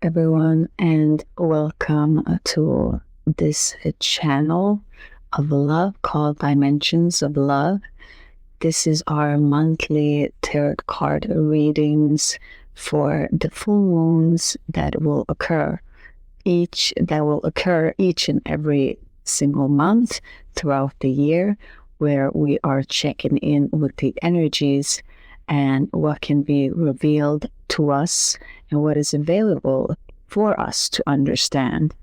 everyone, and welcome to this channel of love called Dimensions of Love. This is our monthly tarot card readings for the full moons that will occur each and every single month throughout the year, where we are checking in with the energies and what can be revealed to us and what is available for us to understand.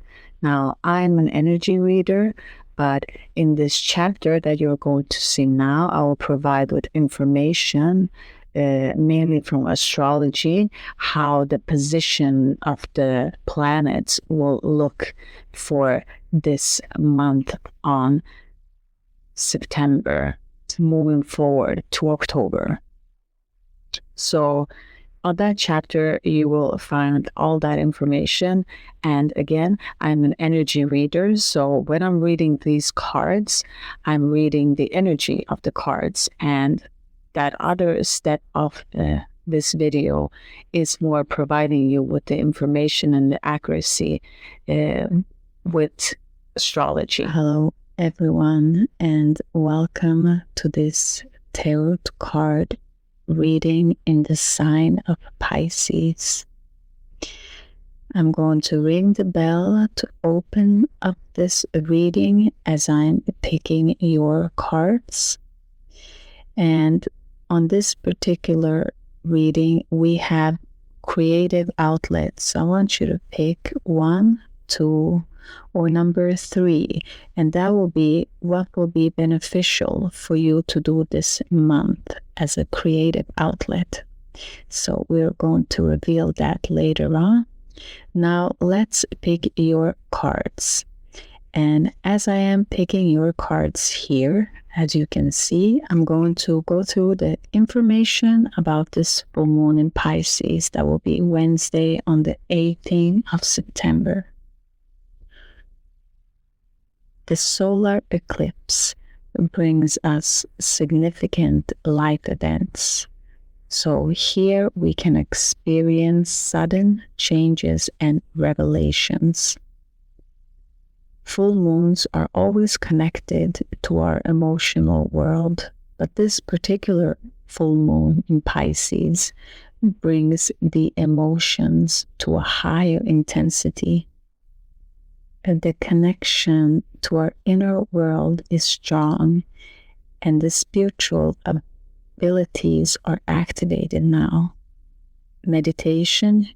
Now, I'm an energy reader, but in this chapter that you're going to see now, I will provide with information mainly from astrology, how the position of the planets will look for this month on September, moving forward to October. So on that chapter, you will find all that information. And again, I'm an energy reader. So when I'm reading these cards, I'm reading the energy of the cards. And that other step of this video is more providing you with the information and the accuracy with astrology. Hello, everyone, and welcome to this tarot card reading in the sign of Pisces. I'm going to ring the bell to open up this reading as I'm picking your cards. And on this particular reading, we have creative outlets. So I want you to pick 1, 2, or number 3, and that will be what will be beneficial for you to do this month as a creative outlet. So we're going to reveal that later on. Now let's pick your cards. And as I am picking your cards here, as you can see, I'm going to go through the information about this full moon in Pisces that will be Wednesday on the 18th of September. The solar eclipse brings us significant life events. So here we can experience sudden changes and revelations. Full moons are always connected to our emotional world, but this particular full moon in Pisces brings the emotions to a higher intensity. And the connection to our inner world is strong, and the spiritual abilities are activated now. Meditation,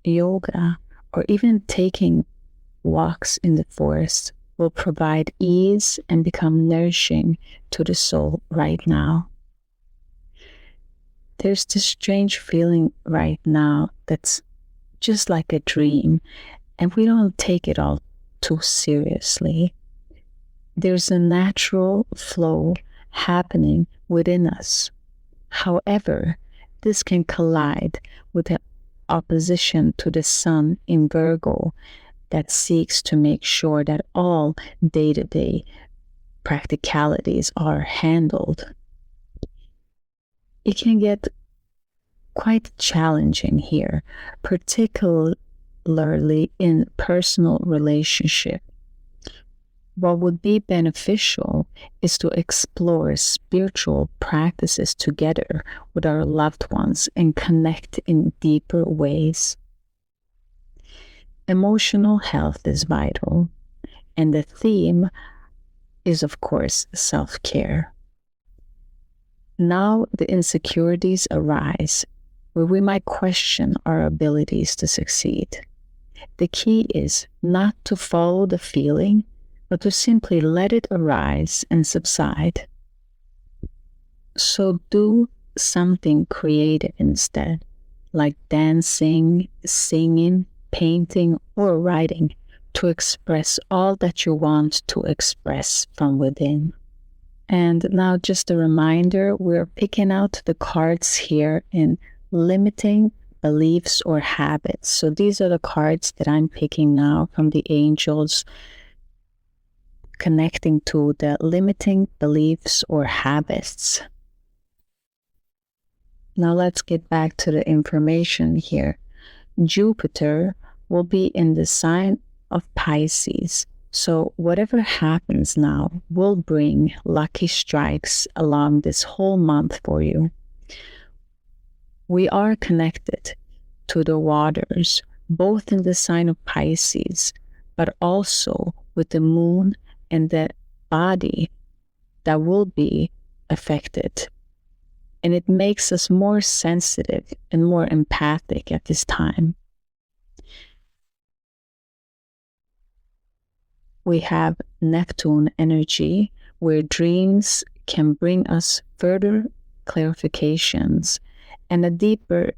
yoga, or even taking walks in the forest will provide ease and become nourishing to the soul right now. There's this strange feeling right now that's just like a dream, and we don't take it all too seriously. There's a natural flow happening within us. However, this can collide with the opposition to the sun in Virgo that seeks to make sure that all day-to-day practicalities are handled. It can get quite challenging here, particularly in personal relationship. What would be beneficial is to explore spiritual practices together with our loved ones and connect in deeper ways. Emotional health is vital, and the theme is, of course, self-care. Now the insecurities arise, where we might question our abilities to succeed. The key is not to follow the feeling, but to simply let it arise and subside. So do something creative instead, like dancing, singing, painting, or writing, to express all that you want to express from within. And now just a reminder, we're picking out the cards here in limiting beliefs or habits. So these are the cards that I'm picking now from the angels, connecting to the limiting beliefs or habits. Now let's get back to the information here. Jupiter will be in the sign of Pisces. So whatever happens now will bring lucky strikes along this whole month for you. We are connected to the waters, both in the sign of Pisces, but also with the moon and the body that will be affected. And it makes us more sensitive and more empathic at this time. We have Neptune energy, where dreams can bring us further clarifications and a deeper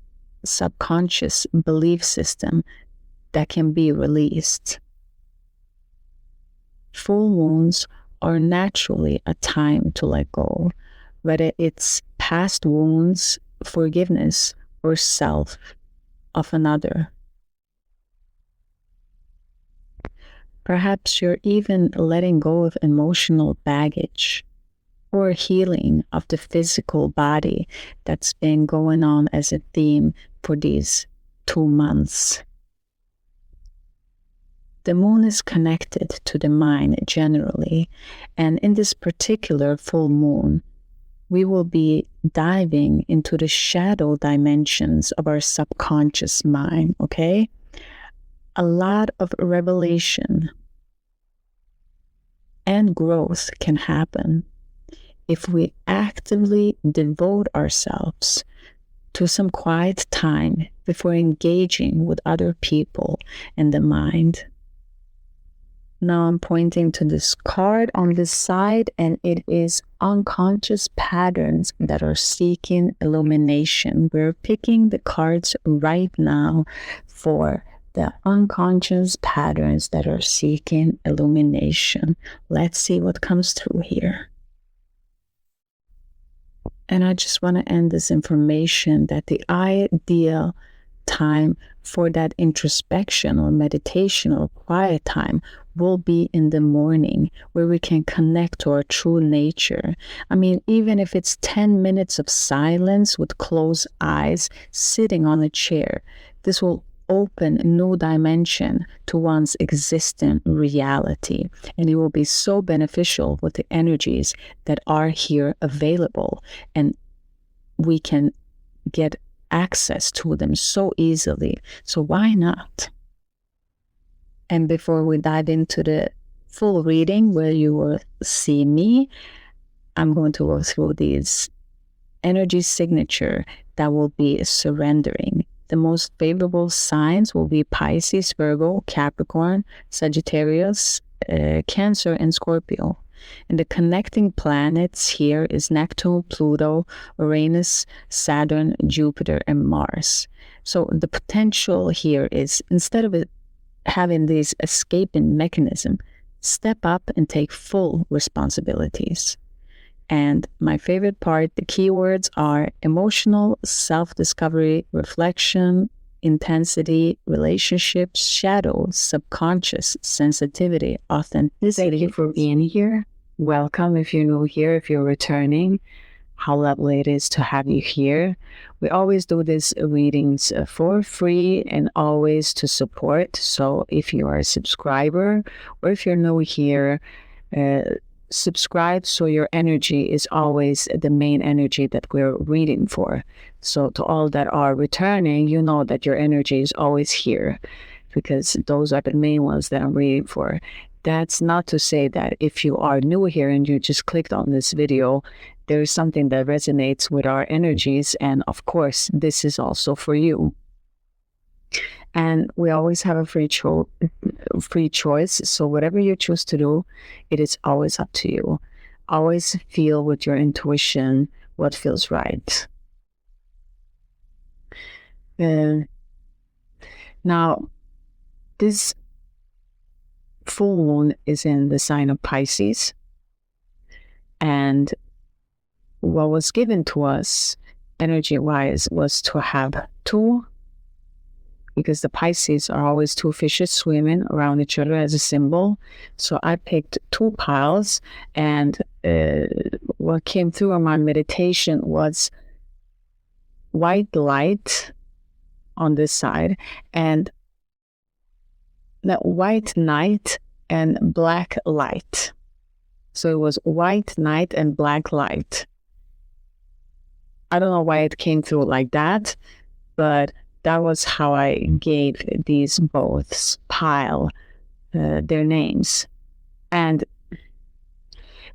subconscious belief system that can be released. Full moons are naturally a time to let go, whether it's past wounds, forgiveness, or self of another. Perhaps you're even letting go of emotional baggage or healing of the physical body that's been going on as a theme for these 2 months. The moon is connected to the mind generally, and in this particular full moon, we will be diving into the shadow dimensions of our subconscious mind, okay? A lot of revelation and growth can happen if we actively devote ourselves to some quiet time before engaging with other people and the mind. Now I'm pointing to this card on this side, and it is unconscious patterns that are seeking illumination. We're picking the cards right now for the unconscious patterns that are seeking illumination. Let's see what comes through here. And I just want to end this information that the ideal time for that introspection or meditation or quiet time will be in the morning, where we can connect to our true nature. I mean, even if it's 10 minutes of silence with closed eyes, sitting on a chair, this will open a new dimension to one's existent reality. And it will be so beneficial with the energies that are here available. And we can get access to them so easily. So why not? And before we dive into the full reading where you will see me, I'm going to go through these energy signature that will be surrendering. The most favorable signs will be Pisces, Virgo, Capricorn, Sagittarius, Cancer, and Scorpio. And the connecting planets here is Neptune, Pluto, Uranus, Saturn, Jupiter, and Mars. So the potential here is, instead of having these escaping mechanism, step up and take full responsibilities. And my favorite part, the keywords are emotional, self-discovery, reflection, intensity, relationships, shadow, subconscious, sensitivity, authenticity. Thank you for being here. Welcome if you're new here, if you're returning. How lovely it is to have you here. We always do these readings for free and always to support. So if you are a subscriber or if you're new here, subscribe so your energy is always the main energy that we're reading for. So to all that are returning, you know that your energy is always here, because those are the main ones that I'm reading for. That's not to say that if you are new here and you just clicked on this video, there is something that resonates with our energies, and of course this is also for you. And we always have a free choice. So whatever you choose to do, it is always up to you. Always feel with your intuition what feels right. Now, this full moon is in the sign of Pisces. And what was given to us energy-wise was to have two, because the Pisces are always two fishes swimming around each other as a symbol. So I picked two piles, and what came through on my meditation was white light on this side and white night and black light. So it was white night and black light. I don't know why it came through like that, but that was how I gave these both pile their names. And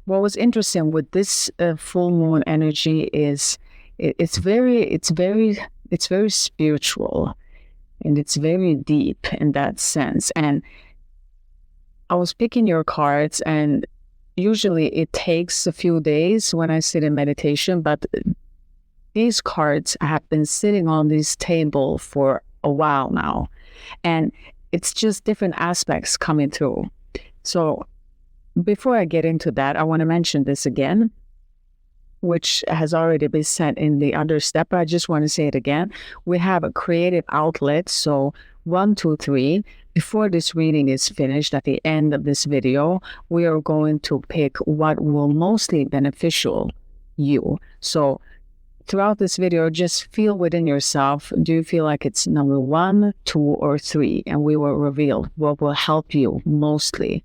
what was interesting with this full moon energy is it's very spiritual, and it's very deep in that sense. And I was picking your cards, and usually it takes a few days when I sit in meditation, but these cards have been sitting on this table for a while now, and it's just different aspects coming through. So before I get into that, I want to mention this again, which has already been said in the other step, but I just want to say it again. We have a creative outlet. So 1, 2, 3, before this reading is finished, at the end of this video, we are going to pick what will mostly beneficial you. So throughout this video, just feel within yourself, do you feel like it's number 1, 2, or 3? And we will reveal what will help you mostly.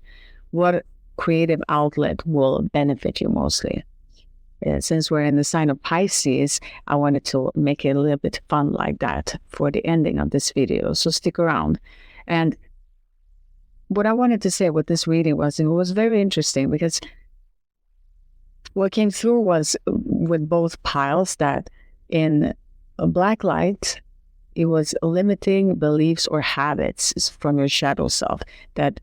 What creative outlet will benefit you mostly. Since we're in the sign of Pisces, I wanted to make it a little bit fun like that for the ending of this video. So stick around. And what I wanted to say with this reading was, it was very interesting because what came through was with both piles that in a black light, it was limiting beliefs or habits from your shadow self that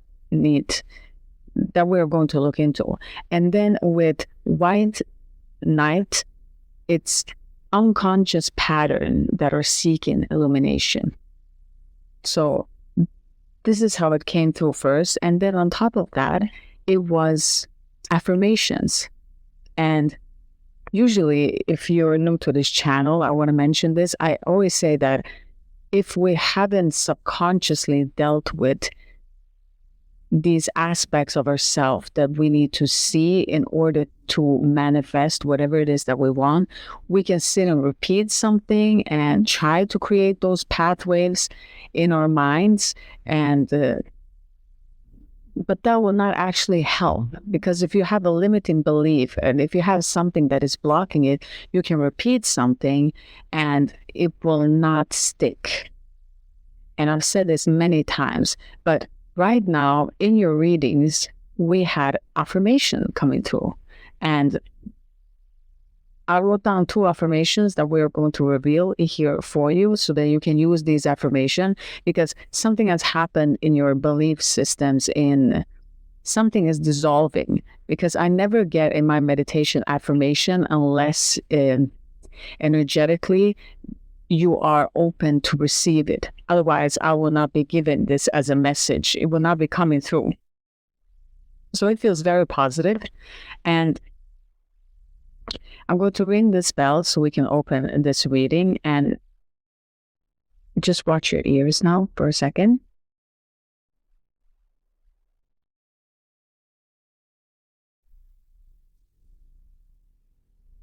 we're going to look into. And then with white night, it's unconscious pattern that are seeking illumination. So this is how it came through first. And then on top of that, it was affirmations. And usually, if you're new to this channel, I want to mention this. I always say that if we haven't subconsciously dealt with these aspects of ourselves that we need to see in order to manifest whatever it is that we want, we can sit and repeat something and try to create those pathways in our minds, and but that will not actually help, because if you have a limiting belief and if you have something that is blocking it, you can repeat something and it will not stick. And I've said this many times, but right now in your readings, we had affirmation coming through. And I wrote down 2 affirmations that we're going to reveal here for you so that you can use these affirmations, because something has happened in your belief systems, something is dissolving, because I never get in my meditation affirmation unless energetically you are open to receive it. Otherwise, I will not be given this as a message. It will not be coming through. So it feels very positive. And I'm going to ring this bell so we can open this reading, and just watch your ears now for a second.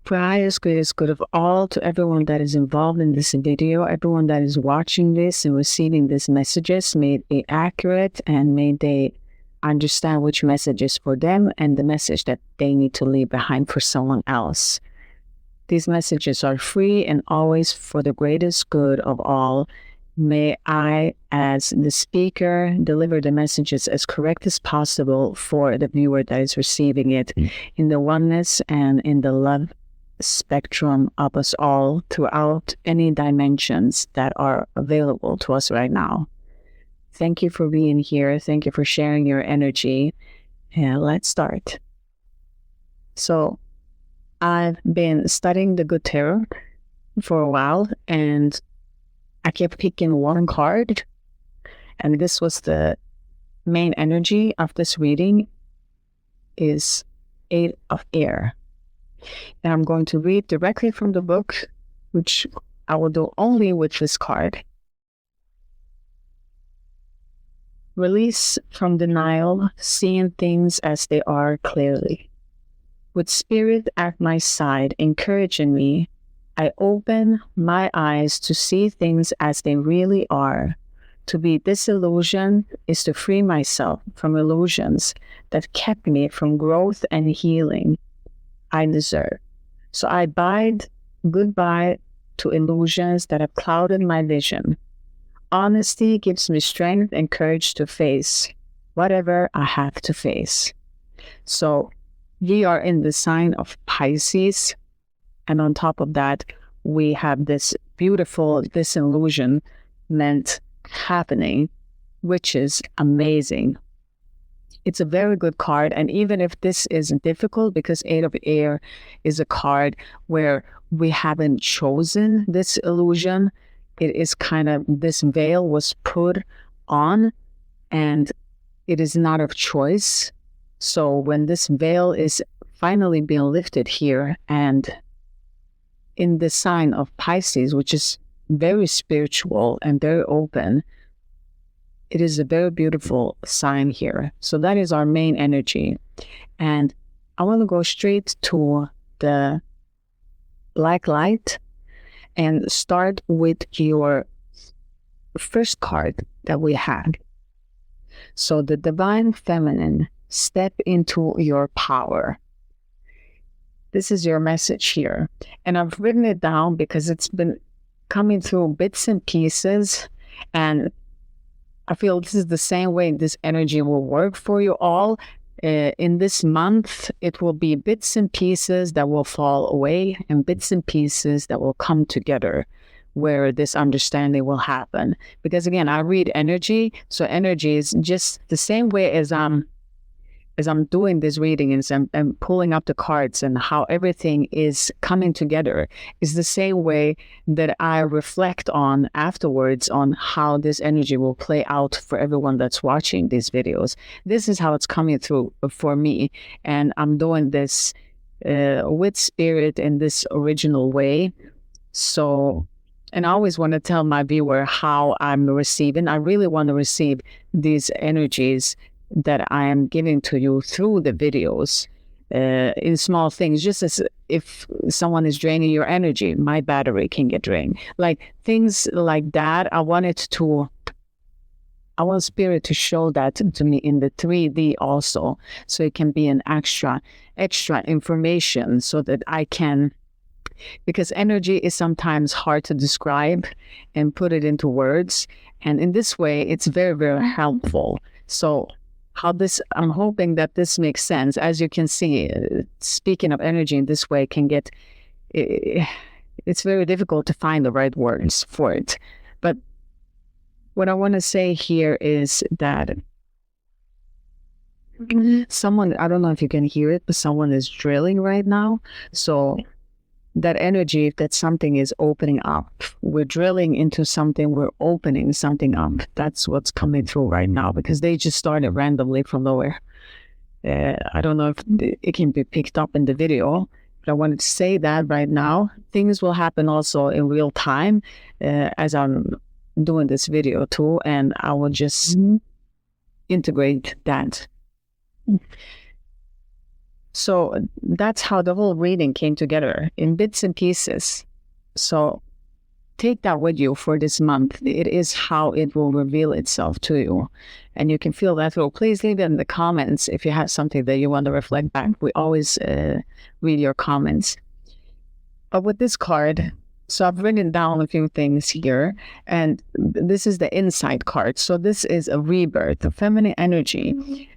For highest greatest good of all, to everyone that is involved in this video, everyone that is watching this and receiving these messages, may it be accurate, and may they understand which message is for them and the message that they need to leave behind for someone else. These messages are free and always for the greatest good of all. May I, as the speaker, deliver the messages as correct as possible for the viewer that is receiving it, in the oneness and in the love spectrum of us all throughout any dimensions that are available to us right now. Thank you for being here. Thank you for sharing your energy. And let's start. So I've been studying the Good Tarot for a while, and I kept picking one card, and this was the main energy of this reading, is 8 of Air. And I'm going to read directly from the book, which I will do only with this card. Release from denial, seeing things as they are clearly. With spirit at my side, encouraging me, I open my eyes to see things as they really are, to be disillusioned is to free myself from illusions that kept me from growth and healing I deserve. So I bid goodbye to illusions that have clouded my vision. Honesty gives me strength and courage to face whatever I have to face. So we are in the sign of Pisces. And on top of that, we have this beautiful disillusionment happening, which is amazing. It's a very good card. And even if this is difficult, because Eight of Air is a card where we haven't chosen this illusion, it is kind of, this veil was put on and it is not of choice. So when this veil is finally being lifted here and in the sign of Pisces, which is very spiritual and very open, it is a very beautiful sign here. So that is our main energy. And I want to go straight to the black light and start with your first card that we had. So the divine feminine, step into your power. This is your message here. And I've written it down because it's been coming through bits and pieces. And I feel this is the same way this energy will work for you all. In this month, it will be bits and pieces that will fall away and bits and pieces that will come together where this understanding will happen. Because again, I read energy. So energy is just the same way as I'm doing this reading and pulling up the cards and how everything is coming together is the same way that I reflect on afterwards on how this energy will play out for everyone that's watching these videos. This is how it's coming through for me. And I'm doing this with spirit in this original way. So, and I always want to tell my viewer how I'm receiving. I really want to receive these energies that I am giving to you through the videos in small things, just as if someone is draining your energy, my battery can get drained. Like things like that, I want spirit to show that to me in the 3D also, so it can be an extra information so that I can, because energy is sometimes hard to describe and put it into words. And in this way, it's very, very helpful. So I'm hoping that this makes sense. As you can see, speaking of energy in this way can get, it's very difficult to find the right words for it. But what I want to say here is that someone, I don't know if you can hear it, but someone is drilling right now. So that energy, that something is opening up. We're drilling into something, we're opening something up. That's what's coming through right now, because they just started randomly from nowhere. I don't know if it can be picked up in the video, but I wanted to say that right now. Things will happen also in real time as I'm doing this video too, and I will just integrate that. So that's how the whole reading came together in bits and pieces. So take that with you for this month. It is how it will reveal itself to you. And you can feel that through. Please leave it in the comments if you have something that you want to reflect back. We always read your comments. But with this card, so I've written down a few things here. And this is the insight card. So this is a rebirth, a feminine energy.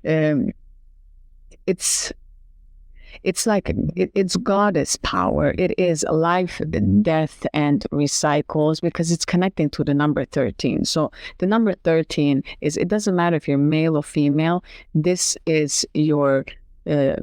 It's like it's goddess power. It is life, death, and recycles, because it's connecting to the number 13. So the number 13 is, it doesn't matter if you're male or female. This is your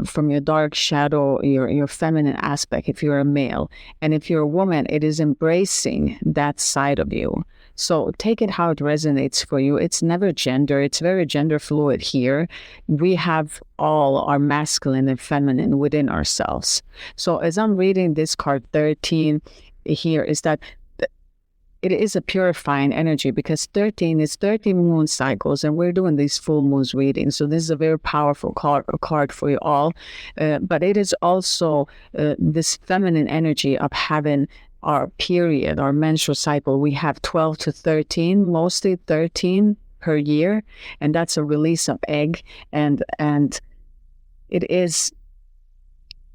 from your dark shadow, your feminine aspect if you're a male. And if you're a woman, it is embracing that side of you. So take it how it resonates for you. It's never gender. It's very gender fluid here. We have all our masculine and feminine within ourselves. So as I'm reading this card 13 here, is that it is a purifying energy, because 13 is 13 moon cycles, and we're doing these full moons readings. So this is a very powerful card for you all. But it is also this feminine energy of having our period, our menstrual cycle, we have 12 to 13, mostly 13 per year, and that's a release of egg, and it is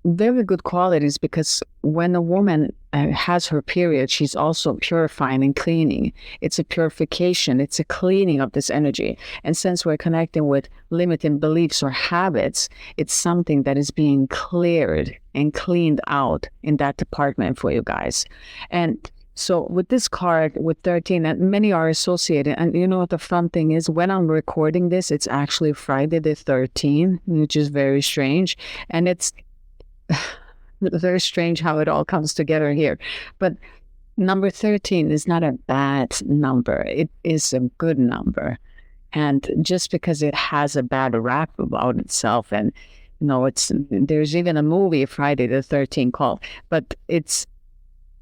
very good qualities, because when a woman has her period, she's also purifying and cleaning. It's a purification, it's a cleaning of this energy. And since we're connecting with limiting beliefs or habits, it's something that is being cleared and cleaned out in that department for you guys. And so with this card, with 13, and many are associated, and you know what the fun thing is, when I'm recording this, it's actually Friday the 13th, which is very strange. And it's very strange how it all comes together here. But number 13 is not a bad number. It is a good number. And just because it has a bad rap about itself, and you know, there's even a movie, Friday the 13th, called, but it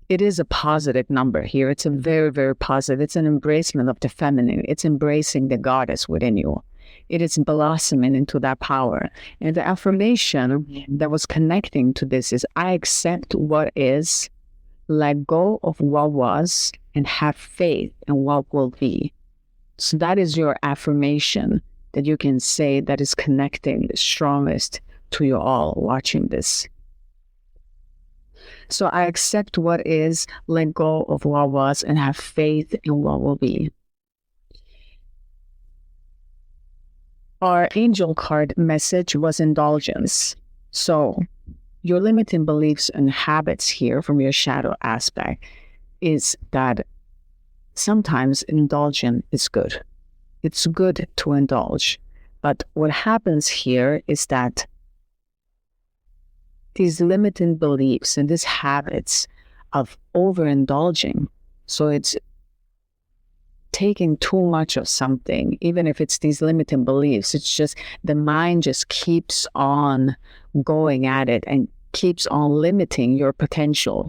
is a positive number here. It's a very, very positive. It's an embracement of the feminine. It's embracing the goddess within you. It is blossoming into that power. And the affirmation that was connecting to this is, I accept what is, let go of what was, and have faith in what will be. So that is your affirmation that you can say that is connecting the strongest to you all watching this. So I accept what is, let go of what was, and have faith in what will be. Our angel card message was indulgence. So your limiting beliefs and habits here from your shadow aspect is that sometimes indulgence is good. It's good to indulge. But what happens here is that these limiting beliefs and these habits of overindulging, so it's taking too much of something, even if it's these limiting beliefs, it's just the mind just keeps on going at it and keeps on limiting your potential.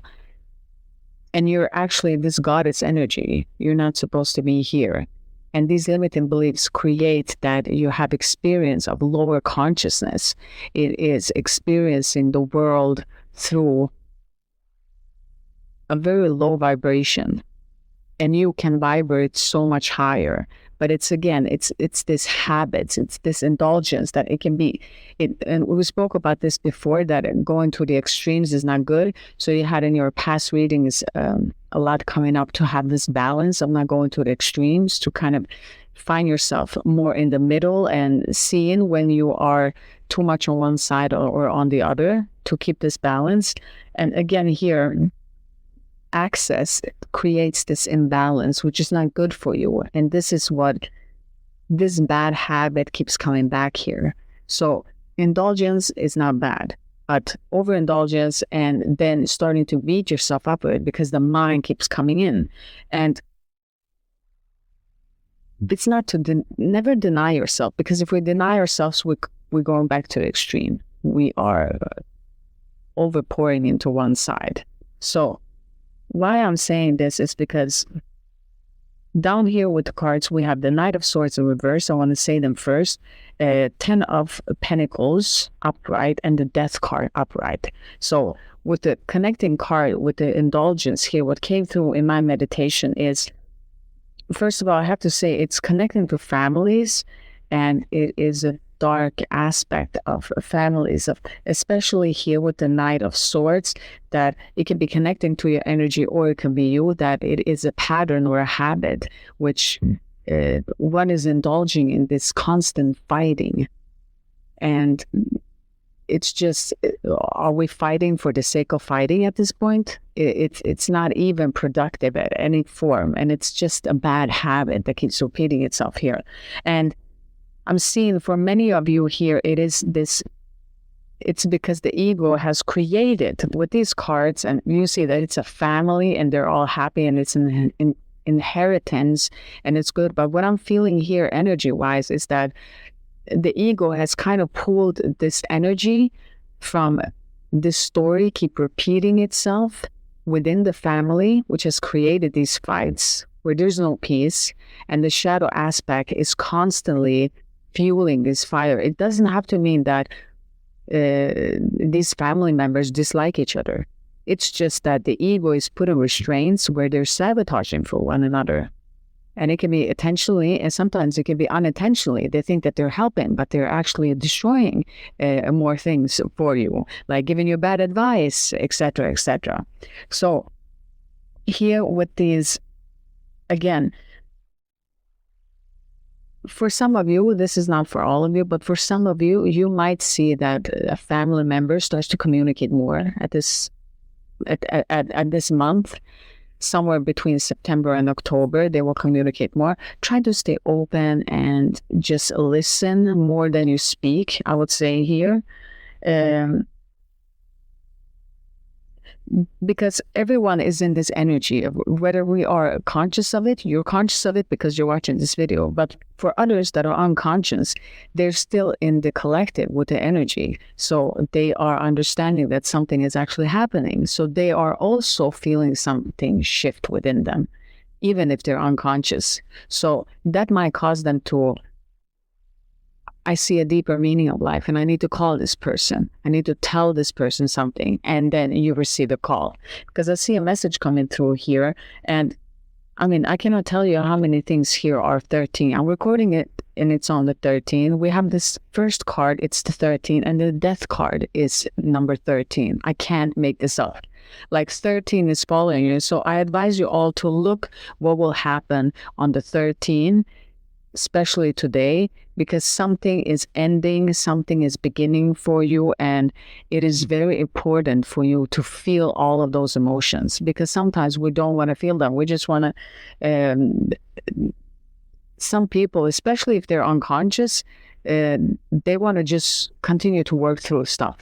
And you're actually this goddess energy. You're not supposed to be here. And these limiting beliefs create that you have experience of lower consciousness. It is experiencing the world through a very low vibration. And you can vibrate so much higher. But it's this habits, it's this indulgence that it can be. And we spoke about this before, that going to the extremes is not good. So you had in your past readings a lot coming up to have this balance of not going to the extremes, to kind of find yourself more in the middle and seeing when you are too much on one side or on the other, to keep this balance. And again here, access creates this imbalance, which is not good for you. And this is what this bad habit keeps coming back here. So indulgence is not bad, but overindulgence and then starting to beat yourself up with it because the mind keeps coming in. And it's not to never deny yourself, because if we deny ourselves, we're going back to the extreme. We are overpouring into one side. So why I'm saying this is because down here with the cards, we have the Knight of Swords in reverse. I want to say them first. 10 of Pentacles upright and the Death card upright. So with the connecting card, with the indulgence here, what came through in my meditation is, first of all, I have to say it's connecting to families, and it is a dark aspect of families, of especially here with the Knight of Swords, that it can be connecting to your energy, or it can be you, that it is a pattern or a habit, which one is indulging in this constant fighting. And it's just, are we fighting for the sake of fighting at this point? It's not even productive at any form, and it's just a bad habit that keeps repeating itself here. And I'm seeing for many of you here, it's because the ego has created with these cards, and you see that it's a family and they're all happy and it's an inheritance and it's good. But what I'm feeling here energy-wise is that the ego has kind of pulled this energy from this story, keep repeating itself within the family, which has created these fights where there's no peace, and the shadow aspect is constantly fueling this fire. It doesn't have to mean that these family members dislike each other. It's just that the ego is putting restraints where they're sabotaging for one another. And it can be intentionally, and sometimes it can be unintentionally. They think that they're helping, but they're actually destroying more things for you, like giving you bad advice, etc., etc. So here with these, again, for some of you, this is not for all of you, but for some of you, you might see that a family member starts to communicate more at this month. Somewhere between September and October, they will communicate more. Try to stay open and just listen more than you speak, I would say here. Because everyone is in this energy, whether we are conscious of it, you're conscious of it because you're watching this video, but for others that are unconscious, they're still in the collective with the energy. So they are understanding that something is actually happening. So they are also feeling something shift within them, even if they're unconscious. So that might cause them to, I see a deeper meaning of life and I need to call this person. I need to tell this person something. And then you receive a call. Because I see a message coming through here. And I mean, I cannot tell you how many things here are 13. I'm recording it and it's on the 13. We have this first card, it's the 13. And the death card is number 13. I can't make this up. Like 13 is following you. So I advise you all to look what will happen on the 13, especially today, because something is ending, something is beginning for you, and it is very important for you to feel all of those emotions, because sometimes we don't want to feel them. We just want to, some people, especially if they're unconscious, they want to just continue to work through stuff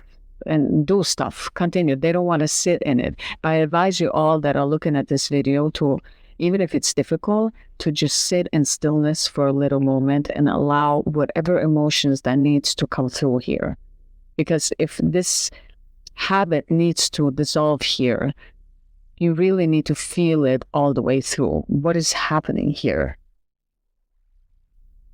and do stuff, continue. They don't want to sit in it. I advise you all that are looking at this video to, even if it's difficult, to just sit in stillness for a little moment and allow whatever emotions that needs to come through here. Because if this habit needs to dissolve here, you really need to feel it all the way through. What is happening here?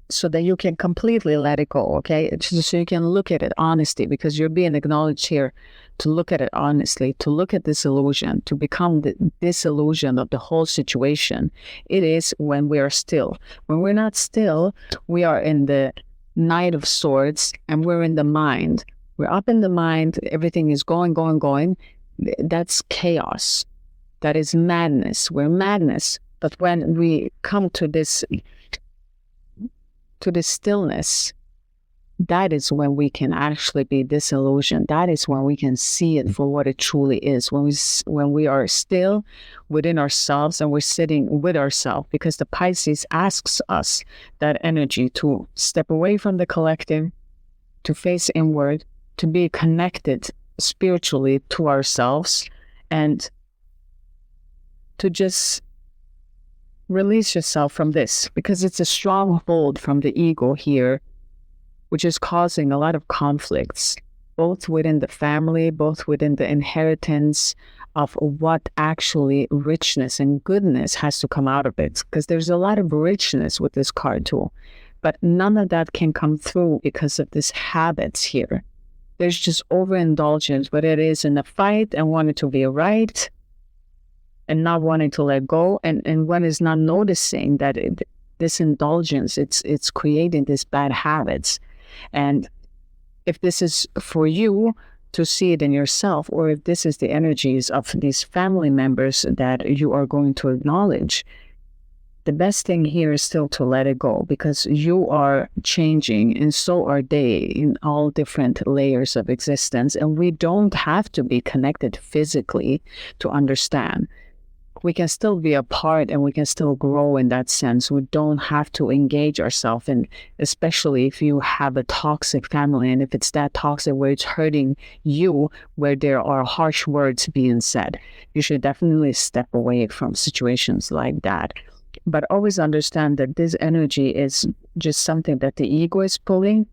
So that you can completely let it go, okay? So you can look at it honestly, because you're being acknowledged here to look at it honestly, to look at this illusion, to become the disillusion of the whole situation. It is when we are still. When we're not still, we are in the Knight of Swords and we're in the mind. We're up in the mind, everything is going. That's chaos. That is madness. We're madness. But when we come to this stillness, that is when we can actually be disillusioned. That is when we can see it for what it truly is. When we are still within ourselves and we're sitting with ourselves, because the Pisces asks us that energy to step away from the collective, to face inward, to be connected spiritually to ourselves, and to just release yourself from this, because it's a stronghold from the ego here, which is causing a lot of conflicts, both within the family, both within the inheritance of what actually richness and goodness has to come out of it. Because there's a lot of richness with this card too, but none of that can come through because of these habits here. There's just overindulgence, but it is in the fight and wanting to be right and not wanting to let go, and one is not noticing that this indulgence, it's creating these bad habits. And if this is for you to see it in yourself, or if this is the energies of these family members that you are going to acknowledge, the best thing here is still to let it go, because you are changing and so are they in all different layers of existence. And we don't have to be connected physically to understand. We can still be apart and we can still grow in that sense. We don't have to engage ourselves. And especially if you have a toxic family, and if it's that toxic where it's hurting you, where there are harsh words being said, you should definitely step away from situations like that. But always understand that this energy is just something that the ego is pulling.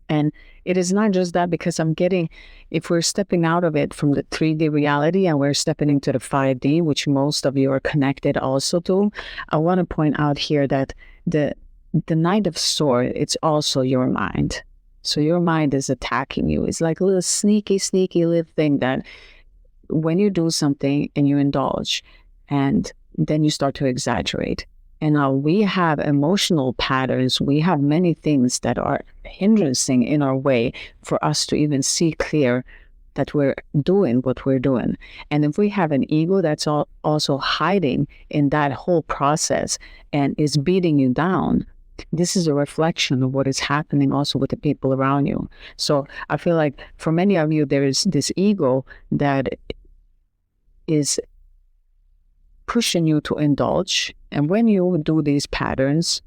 And it is not just that, because I'm getting, if we're stepping out of it from the 3D reality and we're stepping into the 5D, which most of you are connected also to, I want to point out here that the Knight of Swords, it's also your mind. So your mind is attacking you. It's like a little sneaky little thing that when you do something and you indulge, and then you start to exaggerate. And now we have emotional patterns. We have many things that are hindering in our way for us to even see clear that we're doing what we're doing. And if we have an ego that's also hiding in that whole process and is beating you down, this is a reflection of what is happening also with the people around you. So I feel like for many of you, there is this ego that is pushing you to indulge. And when you do these patterns,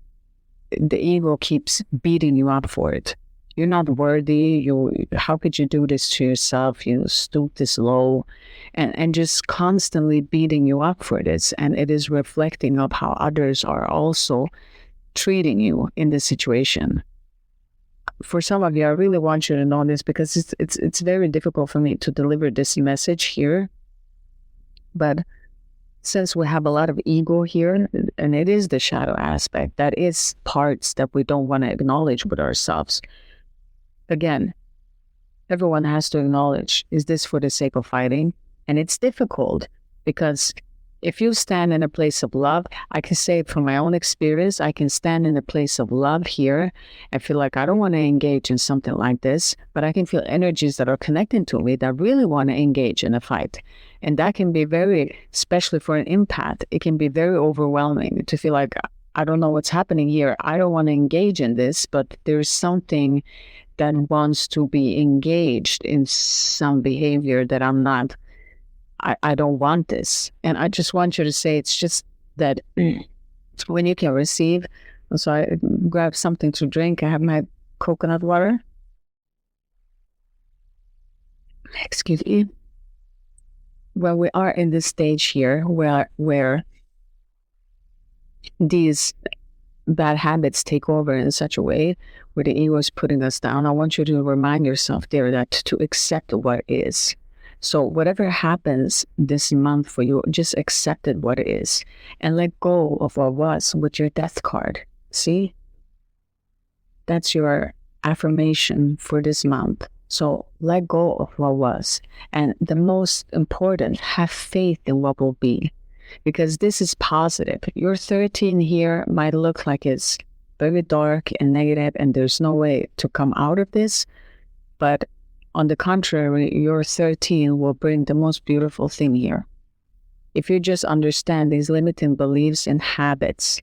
the ego keeps beating you up for it. You're not worthy. How could you do this to yourself? You stoop this low, and just constantly beating you up for this. And it is reflecting of how others are also treating you in this situation. For some of you, I really want you to know this, because it's very difficult for me to deliver this message here. But since we have a lot of ego here, and it is the shadow aspect, that is parts that we don't want to acknowledge with ourselves. Again, everyone has to acknowledge, is this for the sake of fighting? And it's difficult, because if you stand in a place of love, I can say it from my own experience, I can stand in a place of love here and feel like I don't want to engage in something like this, but I can feel energies that are connecting to me that really want to engage in a fight. And that can be very, especially for an empath, it can be very overwhelming to feel like, I don't know what's happening here. I don't want to engage in this, but there's something that wants to be engaged in some behavior that I'm not. I don't want this. And I just want you to say, it's just that when you can receive. So I grab something to drink. I have my coconut water. Excuse me. When we are in this stage here where these bad habits take over in such a way where the ego is putting us down, I want you to remind yourself there that to accept what is. So whatever happens this month for you, just accept it what it is and let go of what was with your death card. See? That's your affirmation for this month. So let go of what was. And the most important, have faith in what will be. Because this is positive. Your 13 here might look like it's very dark and negative and there's no way to come out of this. But on the contrary, your 13 will bring the most beautiful thing here. If you just understand these limiting beliefs and habits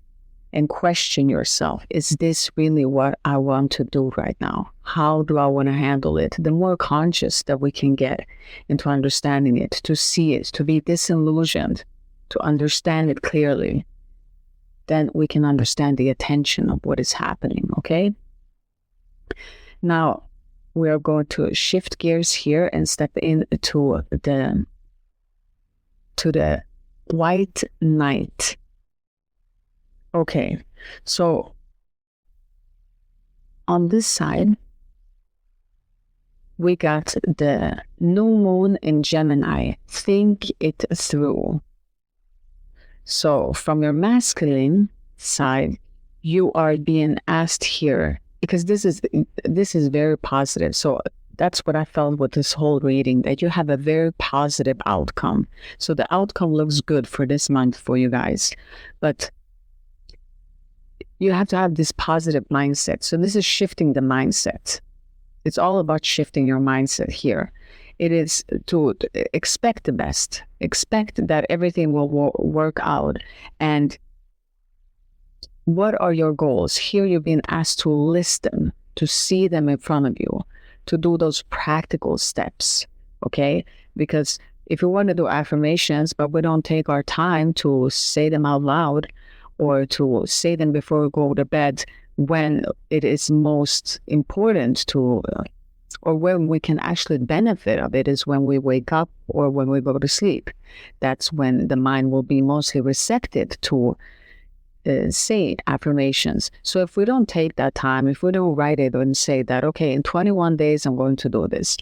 and question yourself, is this really what I want to do right now? How do I want to handle it? The more conscious that we can get into understanding it, to see it, to be disillusioned, to understand it clearly, then we can understand the attention of what is happening, okay? Now, we are going to shift gears here and step into the white knight. Okay, so on this side, we got the new moon in Gemini. Think it through. So from your masculine side, you are being asked here, because this is very positive. So that's what I felt with this whole reading, that you have a very positive outcome. So the outcome looks good for this month for you guys. But you have to have this positive mindset. So this is shifting the mindset. It's all about shifting your mindset here. It is to expect the best. Expect that everything will work out. And what are your goals? Here you're being asked to list them, to see them in front of you, to do those practical steps, okay? Because if you want to do affirmations, but we don't take our time to say them out loud or to say them before we go to bed, when it is most important to, or when we can actually benefit of it, is when we wake up or when we go to sleep. That's when the mind will be mostly receptive to say affirmations. So if we don't take that time, if we don't write it and say that, okay, in 21 days, I'm going to do this.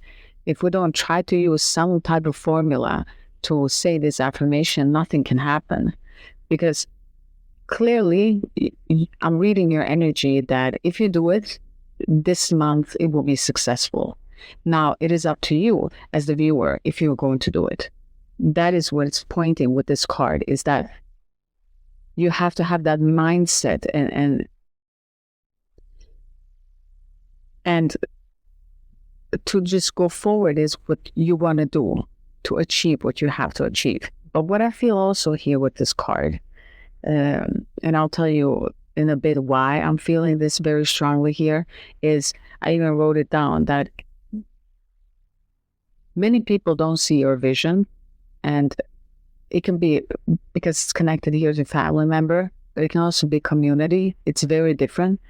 If we don't try to use some type of formula to say this affirmation, nothing can happen. Because clearly, I'm reading your energy that if you do it this month, it will be successful. Now, it is up to you as the viewer if you're going to do it. that is what it's pointing with this card, is that you have to have that mindset and to just go forward is what you want to do to achieve what you have to achieve. But what I feel also here with this card, and I'll tell you in a bit why I'm feeling this very strongly here, is I even wrote it down that many people don't see your vision, and it can be because it's connected here to family member, but it can also be community. It's very different.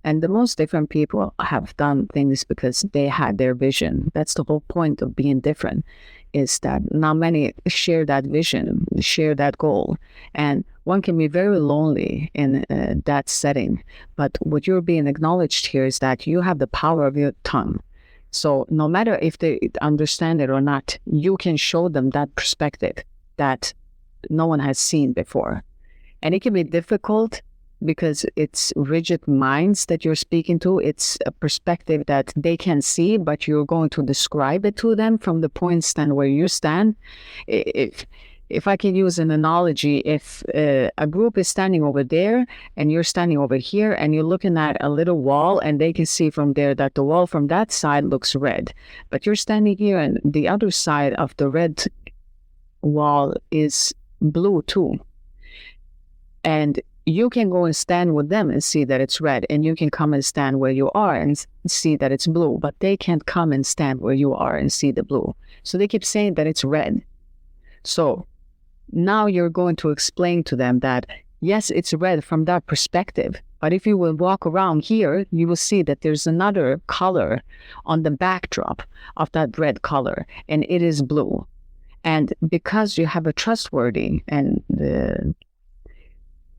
And the most different people have done things because they had their vision. That's the whole point of being different, is that not many share that vision, share that goal. And one can be very lonely in that setting. But what you're being acknowledged here is that you have the power of your tongue. So no matter if they understand it or not, you can show them that perspective that no one has seen before. And it can be difficult because it's rigid minds that you're speaking to. It's a perspective that they can see, but you're going to describe it to them from the point stand where you stand. If I can use an analogy, if a group is standing over there and you're standing over here and you're looking at a little wall and they can see from there that the wall from that side looks red, but you're standing here and the other side of the red wall is blue too. And you can go and stand with them and see that it's red, and you can come and stand where you are and see that it's blue, but they can't come and stand where you are and see the blue. So they keep saying that it's red. So now you're going to explain to them that, yes, it's red from that perspective, but if you will walk around here, you will see that there's another color on the backdrop of that red color, and it is blue. And because you have a trustworthy and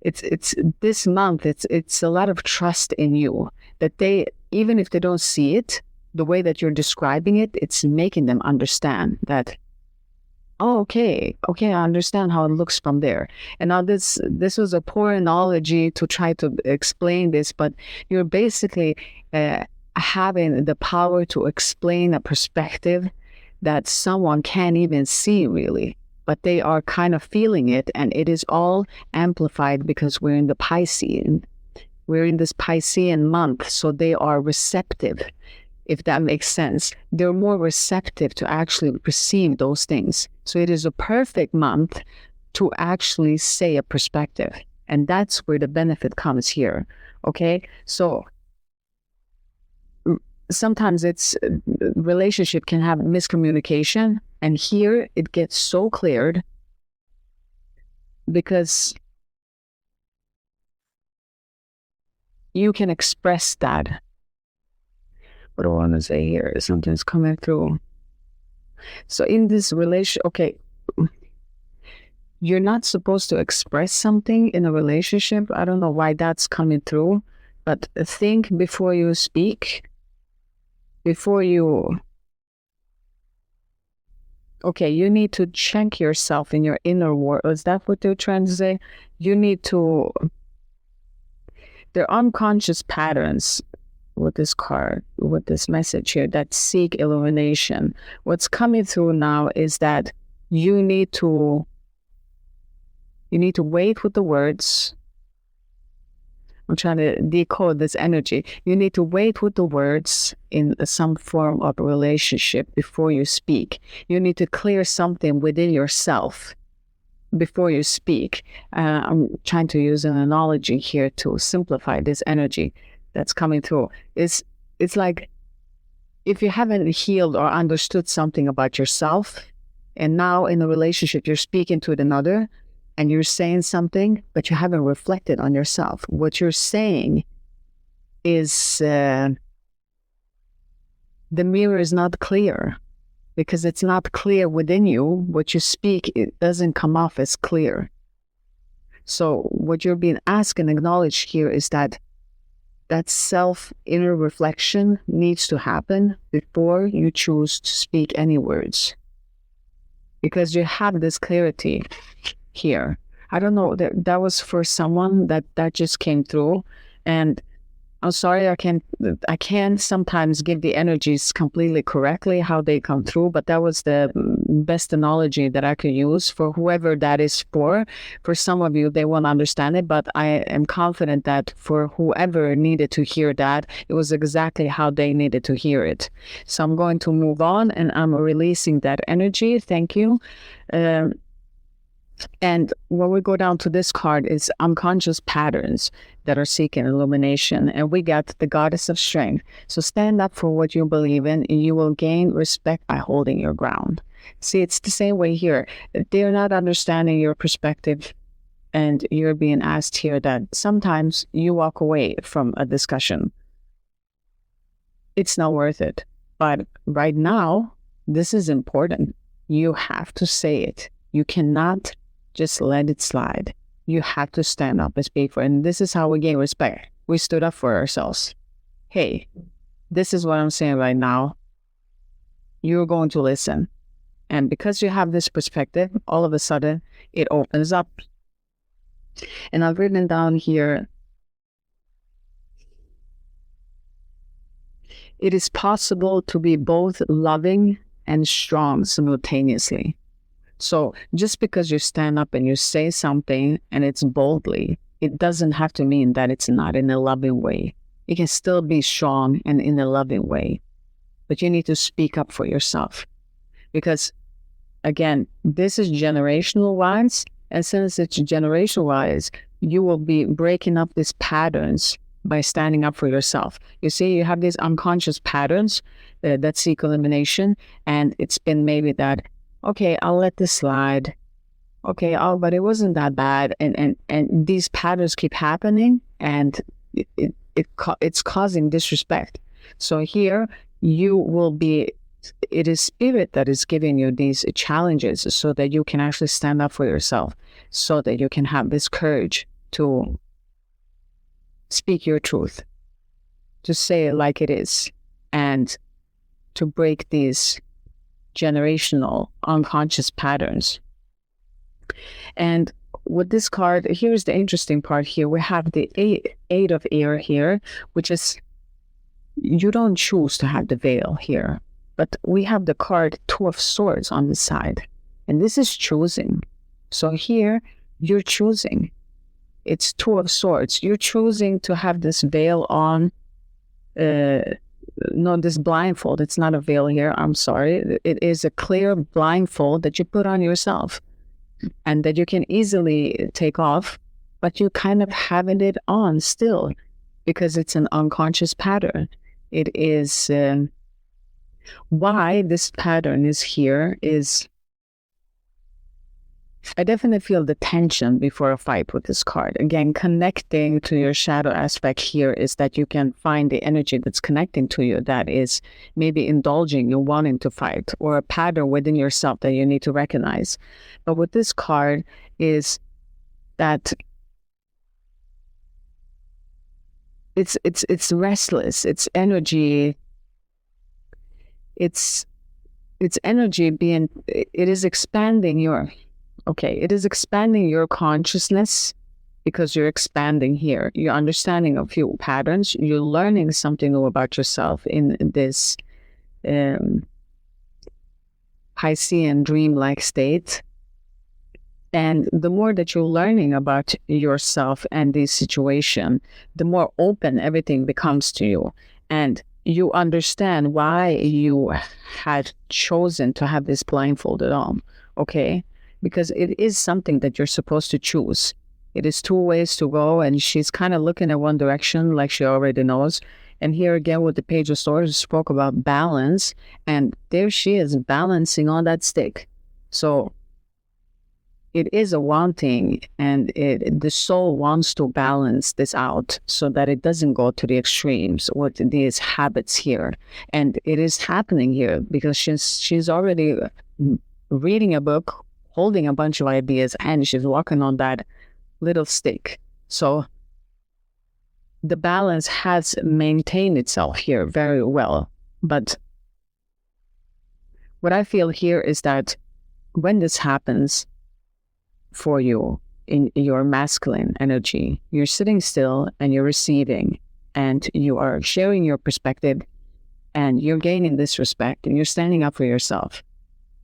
it's this month, it's a lot of trust in you that they, even if they don't see it, the way that you're describing it, it's making them understand that, oh, okay, I understand how it looks from there. And now this was a poor analogy to try to explain this, but you're basically having the power to explain a perspective that someone can't even see really, but they are kind of feeling it, and it is all amplified because we're in the Piscean. We're in this Piscean month, so they are receptive, if that makes sense. They're more receptive to actually perceive those things. So it is a perfect month to actually say a perspective, and that's where the benefit comes here, okay? So sometimes it's relationship can have miscommunication, and here it gets so cleared because you can express that. What do I want to say here? Something's coming through. So in this relation, okay, you're not supposed to express something in a relationship. I don't know why that's coming through, but think before you speak. Before you, okay, you need to check yourself in your inner world. Is that what they're trying to say? You need to, they're unconscious patterns with this card, with this message here, that seek illumination. What's coming through now is that you need to wait with the words. I'm trying to decode this energy. You need to wait with the words in some form of relationship before you speak. You need to clear something within yourself before you speak. I'm trying to use an analogy here to simplify this energy that's coming through. It's like if you haven't healed or understood something about yourself, and now in a relationship you're speaking to another, and you're saying something, but you haven't reflected on yourself. What you're saying is the mirror is not clear because it's not clear within you. What you speak, it doesn't come off as clear. So what you're being asked and acknowledged here is that self-inner reflection needs to happen before you choose to speak any words, because you have this clarity here. I don't know, that was for someone that just came through, and I'm sorry, I can't sometimes give the energies completely correctly how they come through, but that was the best analogy that I could use for whoever that is for. For some of you, they won't understand it, but I am confident that for whoever needed to hear that, it was exactly how they needed to hear it. So I'm going to move on, and I'm releasing that energy. Thank you. And when we go down to this card is unconscious patterns that are seeking illumination. And we got the goddess of strength. So stand up for what you believe in, and you will gain respect by holding your ground. See, it's the same way here. They're not understanding your perspective, and you're being asked here that sometimes you walk away from a discussion. It's not worth it. But right now, this is important. You have to say it. You cannot just let it slide. You have to stand up and speak for it. And this is how we gain respect. We stood up for ourselves. Hey, this is what I'm saying right now. You're going to listen. And because you have this perspective, all of a sudden, it opens up. And I've written down here, it is possible to be both loving and strong simultaneously. So just because you stand up and you say something and it's boldly, it doesn't have to mean that it's not in a loving way. It can still be strong and in a loving way. But you need to speak up for yourself. Because, again, this is generational wise. And since it's generational wise, you will be breaking up these patterns by standing up for yourself. You see, you have these unconscious patterns that seek elimination. And it's been maybe that, okay, I'll let this slide. Okay, oh, but it wasn't that bad. And these patterns keep happening, and it's causing disrespect. So here you will be, it is spirit that is giving you these challenges so that you can actually stand up for yourself, so that you can have this courage to speak your truth, to say it like it is, and to break these generational unconscious patterns. And with this card, here's the interesting part here. We have the eight of air here, which is, you don't choose to have the veil here, but we have the card Two of Swords on the side, and this is choosing. So here you're choosing. It's Two of Swords. You're choosing to have this veil on, no, this blindfold. It's not a veil here. I'm sorry. It is a clear blindfold that you put on yourself and that you can easily take off, but you kind of having it on still because it's an unconscious pattern. It is why this pattern is here is, I definitely feel the tension before a fight with this card. Again, connecting to your shadow aspect here is that you can find the energy that's connecting to you that is maybe indulging you wanting to fight, or a pattern within yourself that you need to recognize. But with this card is that it's restless, it's energy, it's energy being, it is expanding your, okay, it is expanding your consciousness because you're expanding here. You're understanding a few patterns. You're learning something new about yourself in this Piscean dream-like state. And the more that you're learning about yourself and this situation, the more open everything becomes to you. And you understand why you had chosen to have this blindfolded on, okay? Because it is something that you're supposed to choose. It is two ways to go, and she's kind of looking at one direction like she already knows. And here again with the Page of Swords, spoke about balance, and there she is balancing on that stick. So it is a wanting, and the soul wants to balance this out so that it doesn't go to the extremes with these habits here. And it is happening here because she's already reading a book, holding a bunch of ideas, and she's walking on that little stick. So the balance has maintained itself here very well. But what I feel here is that when this happens for you in your masculine energy, you're sitting still and you're receiving, and you are sharing your perspective, and you're gaining this respect, and you're standing up for yourself.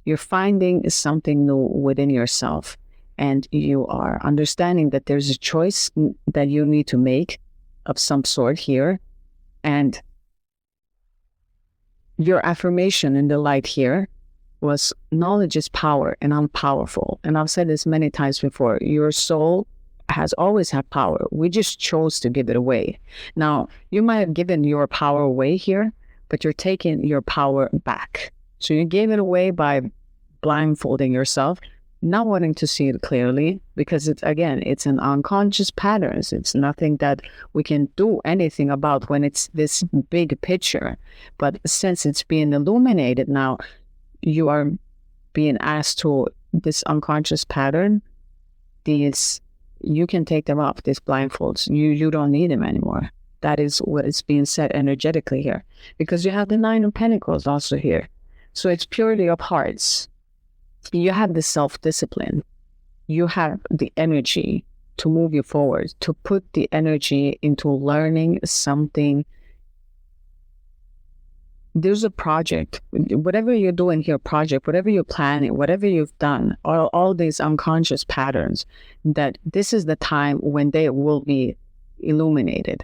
You're finding something new within yourself, and you are understanding that there's a choice that you need to make of some sort here. And your affirmation in the light here was knowledge is power and I'm powerful. And I've said this many times before, your soul has always had power. We just chose to give it away. Now, you might have given your power away here, but you're taking your power back. So you gave it away by blindfolding yourself, not wanting to see it clearly, because it's an unconscious pattern. It's nothing that we can do anything about when it's this big picture. But since it's being illuminated now, you are being asked to this unconscious pattern, you can take them off, these blindfolds. You don't need them anymore. That is what is being said energetically here. Because you have the Nine of Pentacles also here. So it's purely of hearts. You have the self-discipline. You have the energy to move you forward, to put the energy into learning something. There's a project, whatever you're doing here, whatever you're planning, whatever you've done, all these unconscious patterns, that this is the time when they will be illuminated.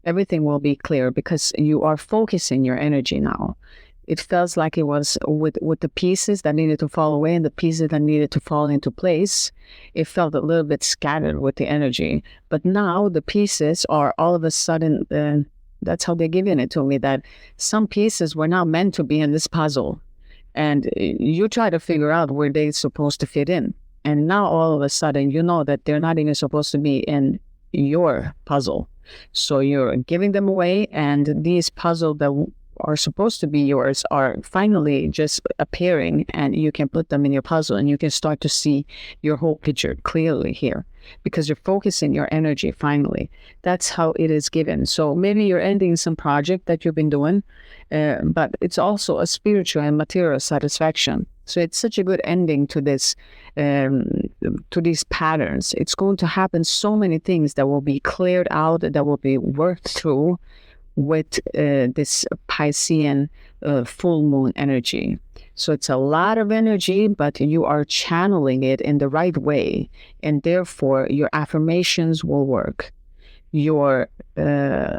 Everything will be clear because you are focusing your energy now. It feels like it was with the pieces that needed to fall away and the pieces that needed to fall into place. It felt a little bit scattered with the energy. But now the pieces are all of a sudden, that's how they're giving it to me, that some pieces were not meant to be in this puzzle. And you try to figure out where they're supposed to fit in. And now all of a sudden, you know that they're not even supposed to be in your puzzle. So you're giving them away, and these puzzles that are supposed to be yours are finally just appearing, and you can put them in your puzzle and you can start to see your whole picture clearly here because you're focusing your energy finally. That's how it is given. So maybe you're ending some project that you've been doing, but it's also a spiritual and material satisfaction. So it's such a good ending to this, to these patterns. It's going to happen so many things that will be cleared out, that will be worked through with this Piscean full moon energy. So it's a lot of energy, but you are channeling it in the right way, and therefore your affirmations will work. Your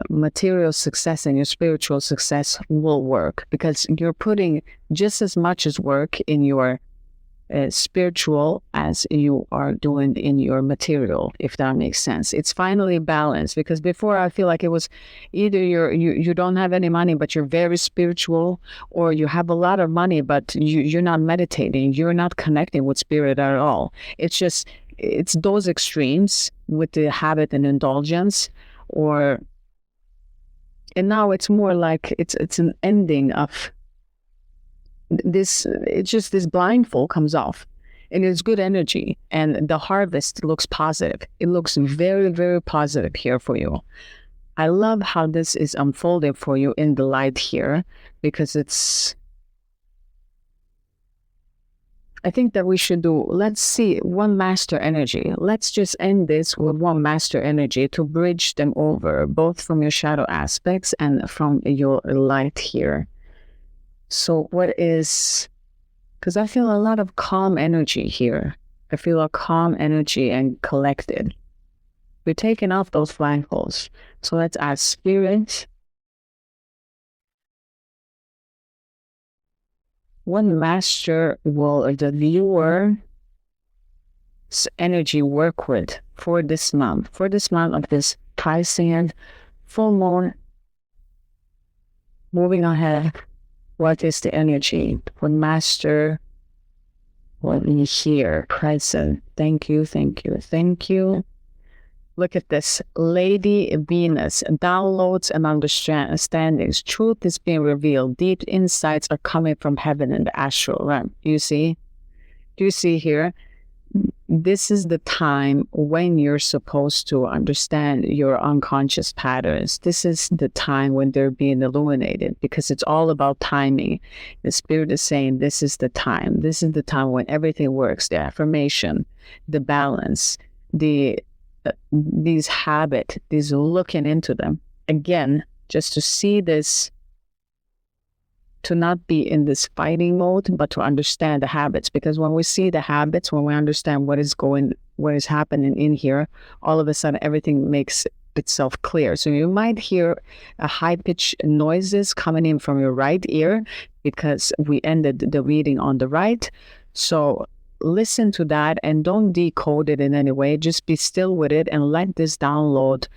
material success and your spiritual success will work because you're putting just as much as work in your spiritual as you are doing in your material, if that makes sense. It's finally balanced, because before I feel like it was either you don't have any money but you're very spiritual, or you have a lot of money but you're not meditating, you're not connecting with spirit at all. It's those extremes with the habit and indulgence, and now it's more like it's an ending of this. It's just this blindfold comes off and it's good energy, and the harvest looks positive. It looks very, very positive here for you. I love how this is unfolding for you in the light here, because I think that we should let's see, one master energy. Let's just end this with one master energy to bridge them over, both from your shadow aspects and from your light here. So because I feel a lot of calm energy here. I feel a calm energy and collected. We're taking off those blindfolds. So let's add spirit. What master will the viewer's energy work with for this month? For this month of this Piscean full moon. Moving ahead. What is the energy? What master will be here, present? Thank you, thank you, thank you. Look at this. Lady Venus, downloads and understandings. Truth is being revealed. Deep insights are coming from heaven and the astral realm. Do you see here? This is the time when you're supposed to understand your unconscious patterns. This is the time when they're being illuminated, because it's all about timing. The spirit is saying this is the time. This is the time when everything works. The affirmation, the balance, these habits, these looking into them. Again, just to see this to not be in this fighting mode, but to understand the habits. Because when we see the habits, when we understand what is happening in here, all of a sudden everything makes itself clear. So you might hear a high-pitched noises coming in from your right ear because we ended the reading on the right. So listen to that and don't decode it in any way. Just be still with it and let this download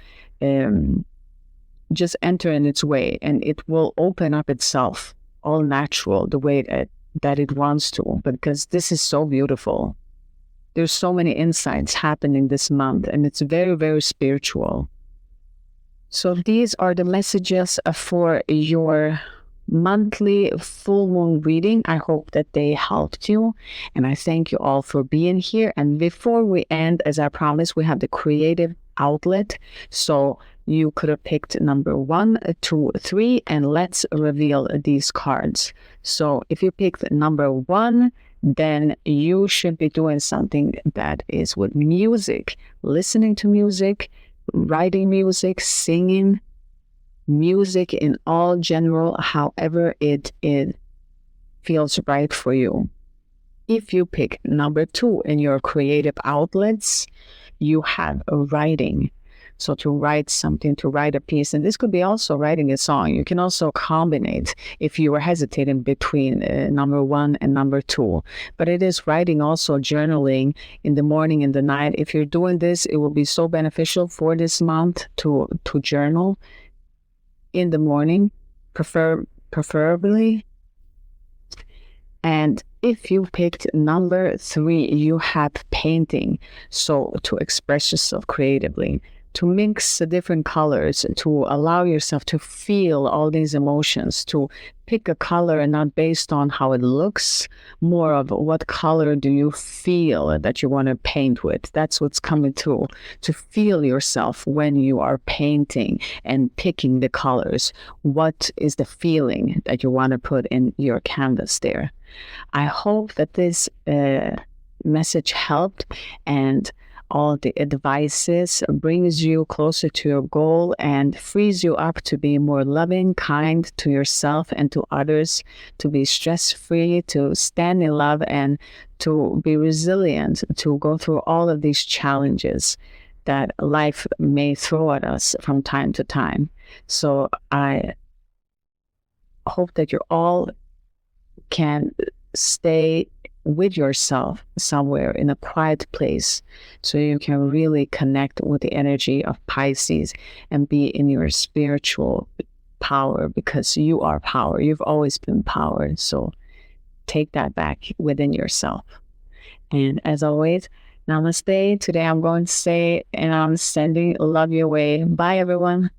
just enter in its way, and it will open up itself all natural the way that it wants to, because this is so beautiful. There's so many insights happening this month, and it's very, very spiritual. So these are the messages for your monthly full moon reading. I hope that they helped you, and I thank you all for being here. And before we end, as I promised, we have the creative outlet. So you could have picked number 1, 2, 3, and let's reveal these cards. So if you picked number 1, then you should be doing something that is with music, listening to music, writing music, singing music in all general, however it feels right for you. If you pick number 2 in your creative outlets, you have writing. So to write something, to write a piece, and this could be also writing a song. You can also combine if you were hesitating between number 1 and number 2. But it is writing, also journaling in the morning and the night. If you're doing this, it will be so beneficial for this month to journal in the morning, preferably. And if you picked number 3, you have painting. So to express yourself creatively, to mix the different colors, to allow yourself to feel all these emotions, to pick a color and not based on how it looks, more of what color do you feel that you want to paint with. That's what's coming to feel yourself when you are painting and picking the colors. What is the feeling that you want to put in your canvas there? I hope that this message helped, and all the advices brings you closer to your goal and frees you up to be more loving, kind to yourself and to others, to be stress-free, to stand in love, and to be resilient, to go through all of these challenges that life may throw at us from time to time. So I hope that you all can stay with yourself somewhere in a quiet place so you can really connect with the energy of Pisces and be in your spiritual power, because you are power. You've always been power. So take that back within yourself. And as always, namaste. Today I'm going to say, and I'm sending love your way. Bye, everyone.